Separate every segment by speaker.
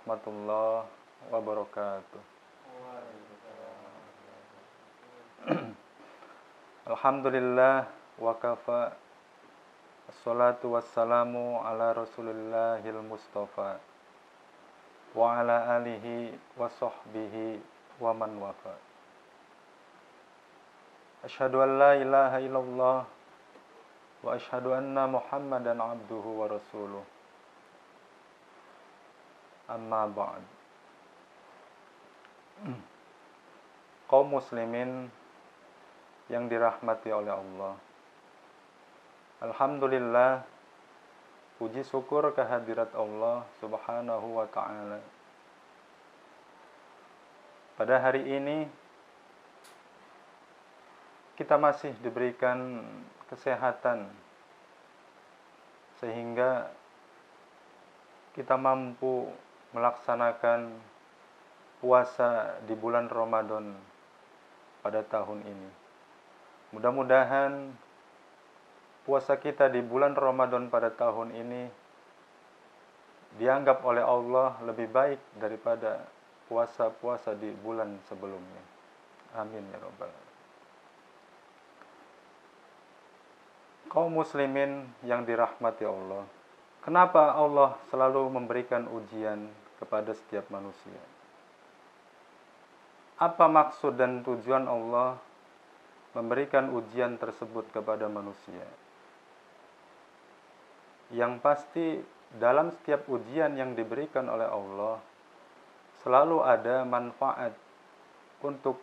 Speaker 1: warahmatullahi wabarakatuh. Alhamdulillah wa kafa. Assalatu wassalamu ala Rasulillahil Mustafa wa ala alihi wa sahbihi wa man wafa. Asyhadu an la ilaha illallah wa asyhadu anna Muhammadan abduhu wa rasuluh. Amma ba'd. Kaum muslimin yang dirahmati oleh Allah, alhamdulillah, puji syukur kehadirat Allah subhanahu wa ta'ala. Pada hari ini kita masih diberikan kesehatan sehingga kita mampu melaksanakan puasa di bulan Ramadan pada tahun ini. Mudah-mudahan puasa kita di bulan Ramadan pada tahun ini dianggap oleh Allah lebih baik daripada puasa-puasa di bulan sebelumnya. Amin ya rabbal alamin. Kaum muslimin yang dirahmati Allah, kenapa Allah selalu memberikan ujian kepada setiap manusia? Apa maksud dan tujuan Allah memberikan ujian tersebut kepada manusia? Yang pasti dalam setiap ujian yang diberikan oleh Allah selalu ada manfaat untuk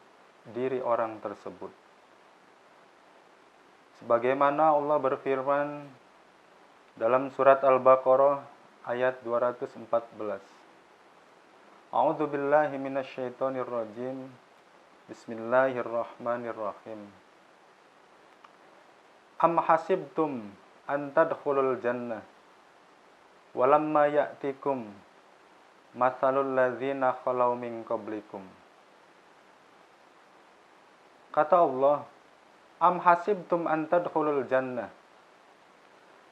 Speaker 1: diri orang tersebut. Sebagaimana Allah berfirman dalam surat Al-Baqarah ayat 214. A'udzu billahi minasyaitonir rajim. Bismillahirrahmanirrahim. Am hasibtum an tadkhulul jannah walamma ya'tikum mathalul ladzina khalau min qablikum. Kata Allah, am hasibtum an tadkhulul jannah.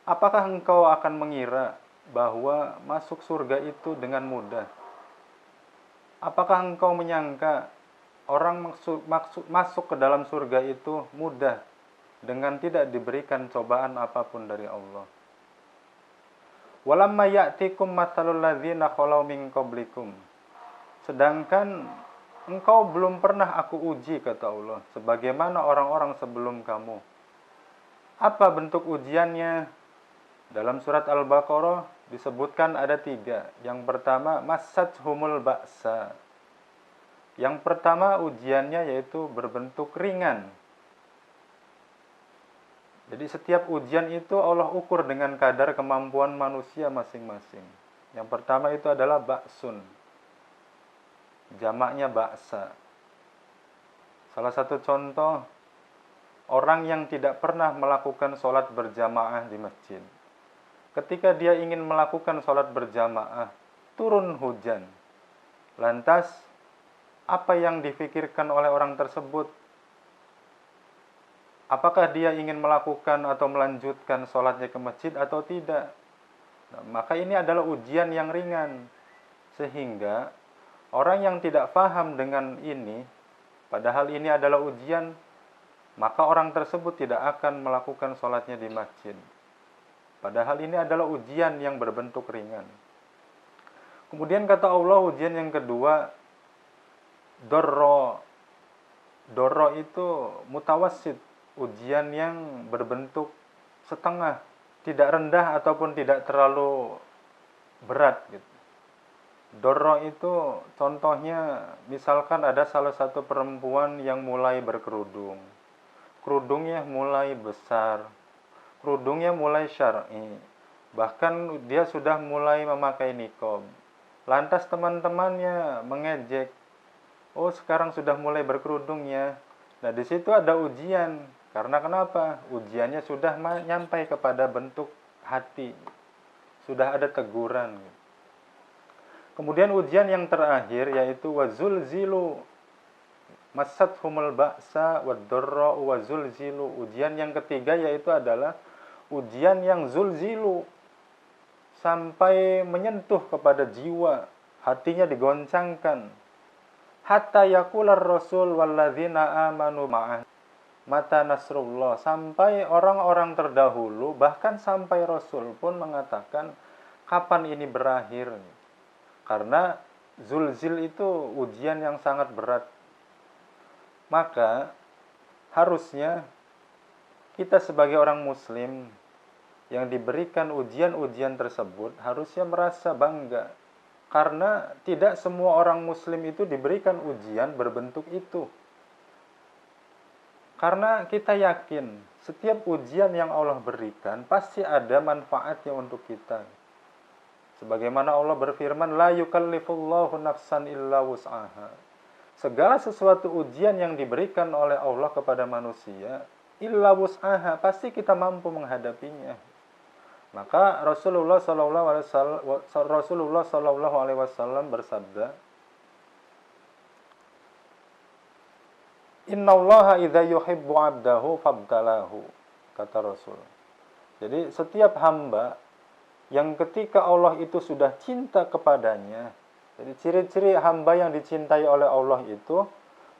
Speaker 1: Apakah engkau akan mengira bahwa masuk surga itu dengan mudah? Apakah engkau menyangka orang masuk ke dalam surga itu mudah dengan tidak diberikan cobaan apapun dari Allah? Walamma ya'tikum mathalul ladzina khalau min qablikum. Sedangkan engkau belum pernah aku uji, kata Allah, sebagaimana orang-orang sebelum kamu. Apa bentuk ujiannya? Dalam surat Al-Baqarah disebutkan ada 3. Yang pertama, massathumul ba'sa. Yang pertama ujiannya yaitu berbentuk ringan. Jadi setiap ujian itu Allah ukur dengan kadar kemampuan manusia masing-masing. Yang pertama itu adalah ba'sun. Jamaknya ba'sa. Salah satu contoh, orang yang tidak pernah melakukan sholat berjamaah di masjid. Ketika dia ingin melakukan sholat berjamaah, turun hujan. Lantas, apa yang difikirkan oleh orang tersebut? Apakah dia ingin melakukan atau melanjutkan sholatnya ke masjid atau tidak? Nah, maka ini adalah ujian yang ringan. Sehingga orang yang tidak paham dengan ini, padahal ini adalah ujian, maka orang tersebut tidak akan melakukan sholatnya di masjid. Padahal ini adalah ujian yang berbentuk ringan. Kemudian kata Allah, ujian yang kedua, dorro. Dorro itu mutawassit, ujian yang berbentuk setengah, tidak rendah ataupun tidak terlalu berat gitu. Dorro itu contohnya, misalkan ada salah satu perempuan yang mulai berkerudung. Kerudungnya mulai besar, kerudungnya mulai syar'i, bahkan dia sudah mulai memakai niqab. Lantas teman-temannya mengejek, oh sekarang sudah mulai berkerudung ya. Nah di situ ada ujian, karena kenapa? Ujiannya sudah nyampai kepada bentuk hati, sudah ada teguran. Kemudian ujian yang terakhir yaitu wazulzilu, massathumul ba'sa wad-dharra wazulzilu. Ujian yang ketiga yaitu adalah ujian yang zulzilu, sampai menyentuh kepada jiwa, hatinya digoncangkan. Hatta yaqular rasul walladzina amanu ma'ah mata nasrullah, sampai orang-orang terdahulu bahkan sampai Rasul pun mengatakan kapan ini berakhir. Karena zulzil itu ujian yang sangat berat. Maka harusnya kita sebagai orang muslim yang diberikan ujian-ujian tersebut harusnya merasa bangga. Karena tidak semua orang muslim itu diberikan ujian berbentuk itu. Karena kita yakin setiap ujian yang Allah berikan pasti ada manfaatnya untuk kita. Sebagaimana Allah berfirman, la yukallifullahu nafsan illa wus'aha. Segala sesuatu ujian yang diberikan oleh Allah kepada manusia, illa wus'aha, pasti kita mampu menghadapinya. Maka Rasulullah sallallahu alaihi wasallam bersabda, Innallaha idza yuhibbu 'abdahu fabtalahu, kata Rasul. Jadi setiap hamba yang ketika Allah itu sudah cinta kepadanya, jadi ciri-ciri hamba yang dicintai oleh Allah itu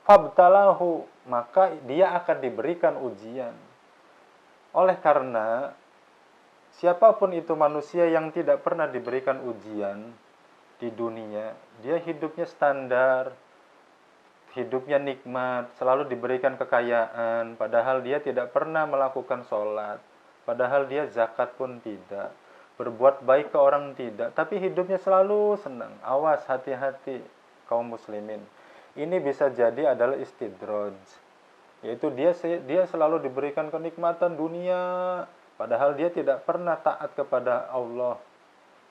Speaker 1: fabtalahu, maka dia akan diberikan ujian. Oleh karena siapapun itu manusia yang tidak pernah diberikan ujian di dunia, dia hidupnya standar, hidupnya nikmat, selalu diberikan kekayaan, padahal dia tidak pernah melakukan sholat, padahal dia zakat pun tidak, berbuat baik ke orang tidak, tapi hidupnya selalu senang. Awas, hati-hati kaum muslimin. Ini bisa jadi adalah istidraj, yaitu dia selalu diberikan kenikmatan dunia, padahal dia tidak pernah taat kepada Allah,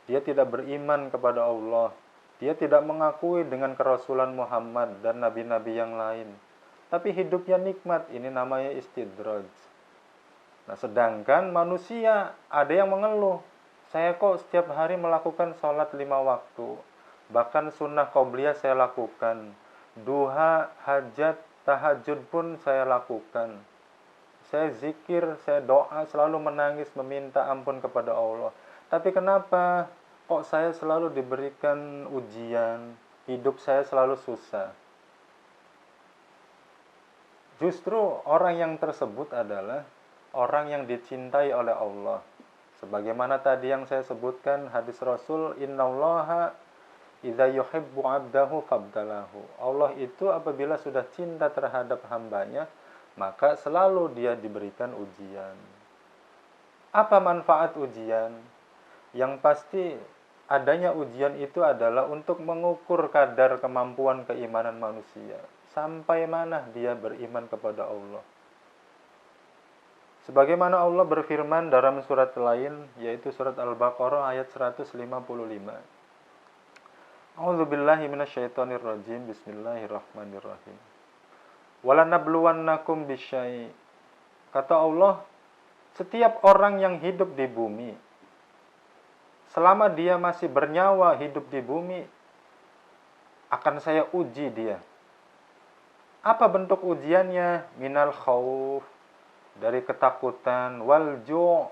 Speaker 1: dia tidak beriman kepada Allah, dia tidak mengakui dengan kerasulan Muhammad dan nabi-nabi yang lain. Tapi hidupnya nikmat, ini namanya istidraj. Nah, sedangkan manusia ada yang mengeluh, saya kok setiap hari melakukan sholat 5 waktu. Bahkan sunnah qobliyah saya lakukan. Duha, hajat, tahajud pun saya lakukan. Saya zikir, saya doa, selalu menangis meminta ampun kepada Allah. Tapi kenapa kok saya selalu diberikan ujian, hidup saya selalu susah? Justru orang yang tersebut adalah orang yang dicintai oleh Allah. Sebagaimana tadi yang saya sebutkan hadis Rasul, innallaha idza yuhibbu 'abdahu fabtalahu. Allah itu apabila sudah cinta terhadap hambanya, maka selalu dia diberikan ujian. Apa manfaat ujian? Yang pasti adanya ujian itu adalah untuk mengukur kadar kemampuan keimanan manusia. Sampai mana dia beriman kepada Allah. Sebagaimana Allah berfirman dalam surat lain, yaitu surat Al-Baqarah ayat 155. A'udzubillahi minasyaitonirrajim. Bismillahirrahmanirrahim. Walanabluwannakum bisyai'. Kata Allah, setiap orang yang hidup di bumi, selama dia masih bernyawa hidup di bumi, akan saya uji dia. Apa bentuk ujiannya? Minal khauf, dari ketakutan, wal ju',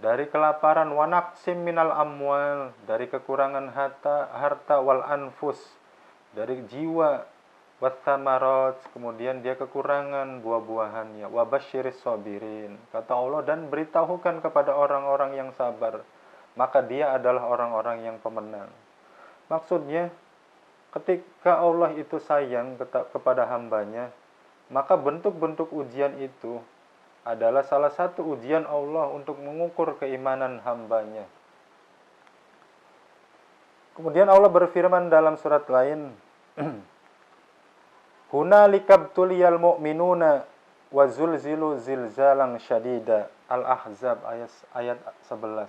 Speaker 1: dari kelaparan, wa naqsim minal amwal, dari kekurangan harta, wal anfus, dari jiwa, wathamarat, kemudian dia kekurangan buah-buahannya, wa basyiris sabirin. Kata Allah, dan beritahukan kepada orang-orang yang sabar, maka dia adalah orang-orang yang pemenang. Maksudnya, ketika Allah itu sayang kepada hambanya, maka bentuk-bentuk ujian itu adalah salah satu ujian Allah untuk mengukur keimanan hambanya. Kemudian Allah berfirman dalam surat lain, Hunalikabtuliyal mu'minuna wa zulzilu zilzalang syadida. Al-Ahzab ayat 11.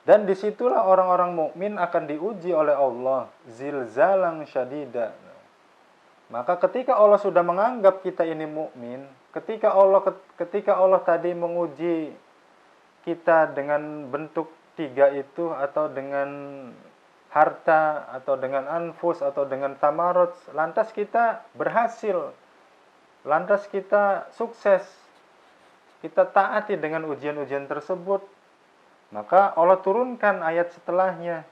Speaker 1: Dan disitulah orang-orang mukmin akan diuji oleh Allah, zilzalang syadida. Maka ketika Allah sudah menganggap kita ini mukmin, ketika Allah tadi menguji kita dengan bentuk 3 itu, atau dengan harta, atau dengan anfus, atau dengan tamarut, lantas kita berhasil, lantas kita sukses, kita taati dengan ujian-ujian tersebut, maka Allah turunkan ayat setelahnya,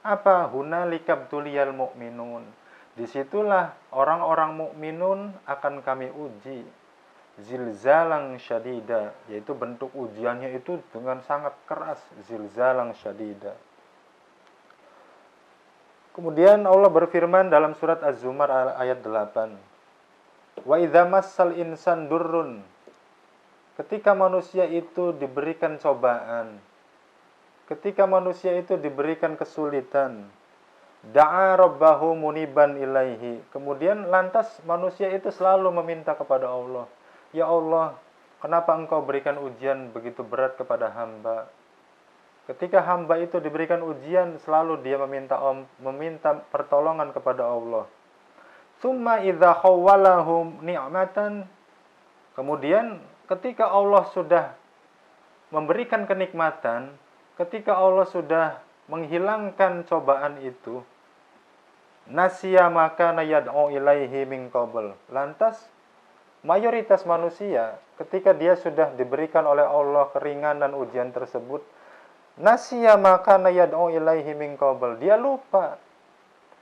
Speaker 1: Apa? Hunalikab tuliyal mu'minun. Disitulah orang-orang mukminun akan kami uji. Zilzalang syadida, yaitu bentuk ujiannya itu dengan sangat keras. Zilzalang syadida. Kemudian Allah berfirman dalam surat Az-Zumar ayat 8. Wa idza massal insan durrun. Ketika manusia itu diberikan cobaan, ketika manusia itu diberikan kesulitan, da'a rabbahu muniban ilaihi. Kemudian lantas manusia itu selalu meminta kepada Allah, ya Allah, kenapa engkau berikan ujian begitu berat kepada hamba? Ketika hamba itu diberikan ujian, selalu dia meminta pertolongan kepada Allah. Tsumma idza khawwalahum ni'matan. Kemudian ketika Allah sudah memberikan kenikmatan, ketika Allah sudah menghilangkan cobaan itu, nasiya maka yad'u ilaihi min qabl. Lantas mayoritas manusia ketika dia sudah diberikan oleh Allah keringanan ujian tersebut, nasiya maka yad'u ilaihi min qabl. Dia lupa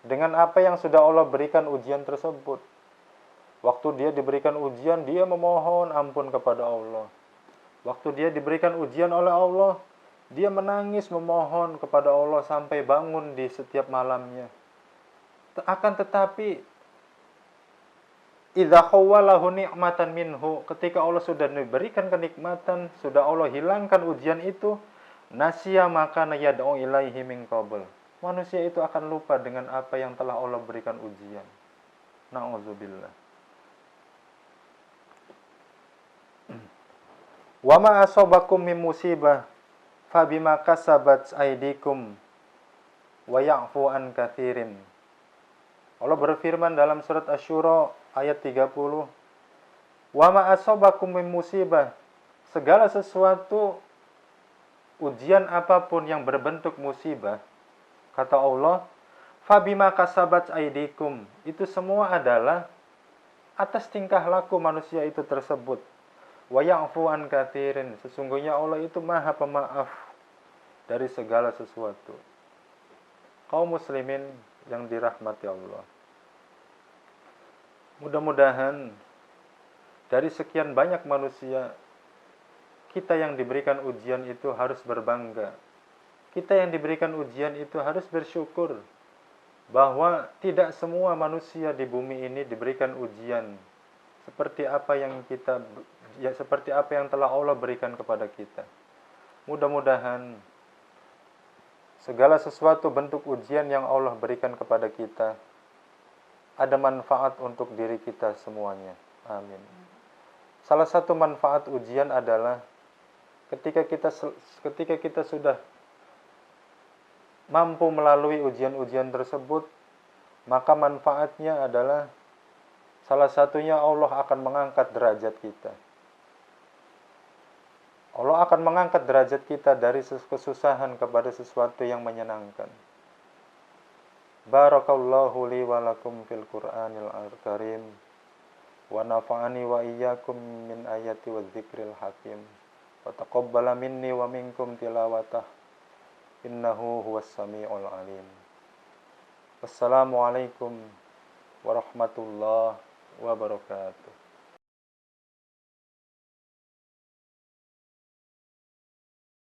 Speaker 1: dengan apa yang sudah Allah berikan ujian tersebut. Waktu dia diberikan ujian, dia memohon ampun kepada Allah. Waktu dia diberikan ujian oleh Allah, dia menangis memohon kepada Allah sampai bangun di setiap malamnya. Akan tetapi, idza khawwalahu ni'matan minhu, ketika Allah sudah diberikan kenikmatan, sudah Allah hilangkan ujian itu, nasiya maka yad'u ilaihi min qabl. Manusia itu akan lupa dengan apa yang telah Allah berikan ujian. Na'udzubillah. Wa ma asabakum min musibah fabima kasabat aydikum wa ya'fu an katsirin. Allah berfirman dalam surat Asy-Syura ayat 30. Wa ma asabakum min musibah, segala sesuatu ujian apapun yang berbentuk musibah, kata Allah, fabima kasabat aydikum, itu semua adalah atas tingkah laku manusia itu tersebut. Wa ya'fu an katsirin, sesungguhnya Allah itu Maha Pemaaf dari segala sesuatu. Kaum muslimin yang dirahmati Allah, mudah-mudahan dari sekian banyak manusia, kita yang diberikan ujian itu harus berbangga. Kita yang diberikan ujian itu harus bersyukur bahwa tidak semua manusia di bumi ini diberikan ujian seperti apa yang telah Allah berikan kepada kita. Mudah-mudahan segala sesuatu bentuk ujian yang Allah berikan kepada kita ada manfaat untuk diri kita semuanya. Amin. Salah satu manfaat ujian adalah ketika kita sudah mampu melalui ujian-ujian tersebut, maka manfaatnya adalah salah satunya Allah akan mengangkat derajat kita. Allah akan mengangkat derajat kita dari kesusahan kepada sesuatu yang menyenangkan. Barakallahu li wa lakum fil Qur'anil Karim wa nafa'ani wa iyyakum min ayati wa dzikril hakim wa taqabbala minni wa minkum tilawatah innahu huwas samiul alim. Wassalamualaikum warahmatullahi wabarakatuh.